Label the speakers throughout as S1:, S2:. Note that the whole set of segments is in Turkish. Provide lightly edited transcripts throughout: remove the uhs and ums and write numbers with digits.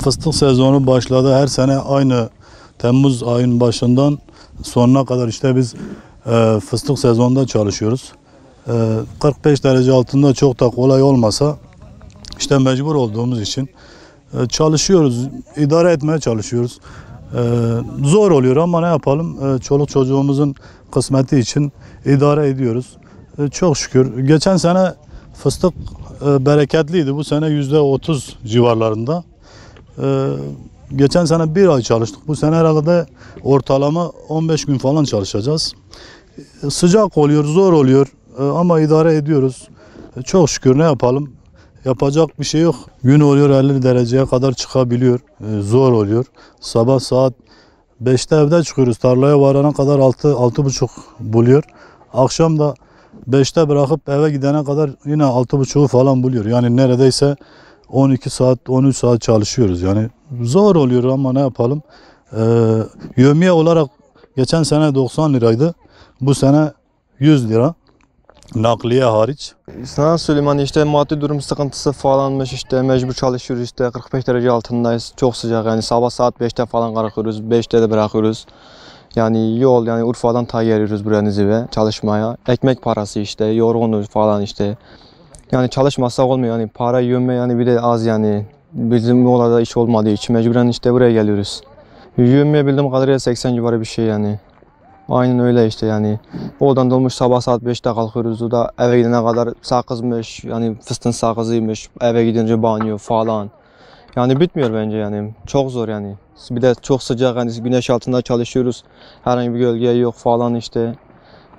S1: Fıstık sezonu başladı. Her sene aynı Temmuz ayının başından sonuna kadar işte biz fıstık sezonunda çalışıyoruz. 45 derece altında çok da kolay olmasa işte mecbur olduğumuz için çalışıyoruz, idare etmeye çalışıyoruz. Zor oluyor ama ne yapalım? Çoluk çocuğumuzun kısmeti için idare ediyoruz. Çok şükür. Geçen sene fıstık bereketliydi. Bu sene %30 civarlarında. Geçen sene bir ay çalıştık. Bu sene herhalde ortalama 15 gün falan çalışacağız. Sıcak oluyor, zor oluyor ama idare ediyoruz. Çok şükür, ne yapalım? Yapacak bir şey yok. Gün oluyor 50 dereceye kadar çıkabiliyor. Zor oluyor. Sabah saat 5'te evde çıkıyoruz. Tarlaya varana kadar 6-6.30 buluyor. Akşam da 5'te bırakıp eve gidene kadar yine 6.30'u falan buluyor. Yani neredeyse 12 saat, 13 saat çalışıyoruz. Yani zor oluyor ama ne yapalım? Yevmiye olarak geçen sene 90 liraydı. Bu sene 100 lira. Nakliye hariç.
S2: Sana söyleyeyim, hani işte maddi durum sıkıntısı falanmış, işte mecbur çalışıyoruz, işte 45 derece altındayız, çok sıcak, yani sabah saat 5'te falan kalkıyoruz, 5'te de bırakıyoruz. Yani yol, yani Urfa'dan ta geliyoruz buraya Nizip'e çalışmaya. Ekmek parası işte, yorgunuz falan işte. Yani çalışmazsak olmuyor, yani para yönme yani bir de az, yani bizim orada iş olmadığı için mecburen işte buraya geliyoruz. Yönmeye bildiğim kadarıyla 80 civarı bir şey yani. Aynen öyle işte yani. Oradan dolmuş sabah saat 5'te kalkıyoruz. O da eve gidene kadar sakızmış, yani fıstığın sakızıymış. Eve gidince banyo falan. Yani bitmiyor bence yani. Çok zor yani. Bir de çok sıcak, yani güneş altında çalışıyoruz. Herhangi bir gölge yok falan işte.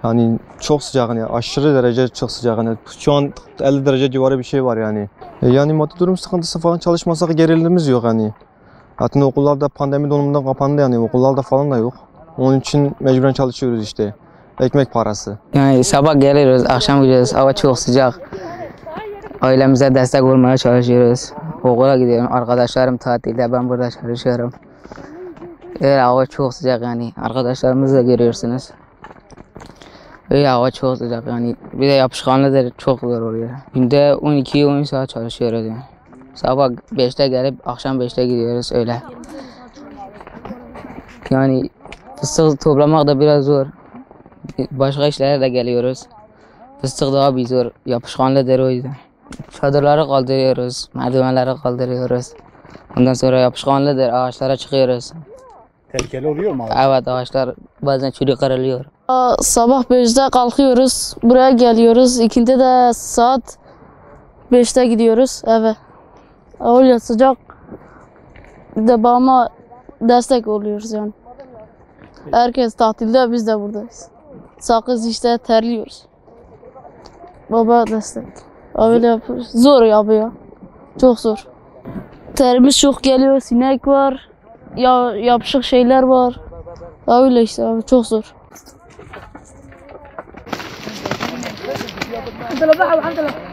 S2: Yani çok sıcak, hani aşırı derece çok sıcak. Hani şu an 50 derece civarı bir şey var yani. Yani maddi durum sıkıntısı falan, çalışmasak gerilimimiz yok hani. Zaten okullarda pandemi döneminde kapandı, yani okullarda falan da yok. Onun için mecburen çalışıyoruz işte. Ekmek parası.
S3: Yani sabah geliyoruz, akşam gidiyoruz. Hava çok sıcak. Ailemize destek olmaya çalışıyoruz. Okula gidiyorum. Arkadaşlarım tatilde, ben burada çalışıyorum. Öyle hava çok sıcak yani. Arkadaşlarımızı da görüyorsunuz. Öyle hava çok sıcak yani. Bir de yapışkanlıdır, çok zor oluyor. Günde 12-13 saat çalışıyoruz yani. Sabah 5'te gelip akşam 5'te gidiyoruz öyle. Yani fıstık toplamak da biraz zor. Başka işlere de geliyoruz. Fıstık daha bir zor. Yapışkanlıdır o yüzden. Çadırları kaldırıyoruz, merdivenleri kaldırıyoruz. Ondan sonra yapışkanlıdır, ağaçlara çıkıyoruz.
S4: Tehlikeli oluyor mu?
S3: Evet, ağaçlar bazen çürük kırılıyor.
S5: Sabah 5'te kalkıyoruz, buraya geliyoruz. İkindi de saat 5'te gidiyoruz eve. Öyle sıcak. De babama destek oluyoruz yani. Herkes tatilde, biz de buradayız. Sakız işte, terliyoruz. Baba destek. Öyle yapıyoruz. Zor yapıyor. Çok zor. Terimiz çok geliyor, sinek var. Ya yapışık şeyler var. Öyle işte abi, çok zor.
S6: الحمد لله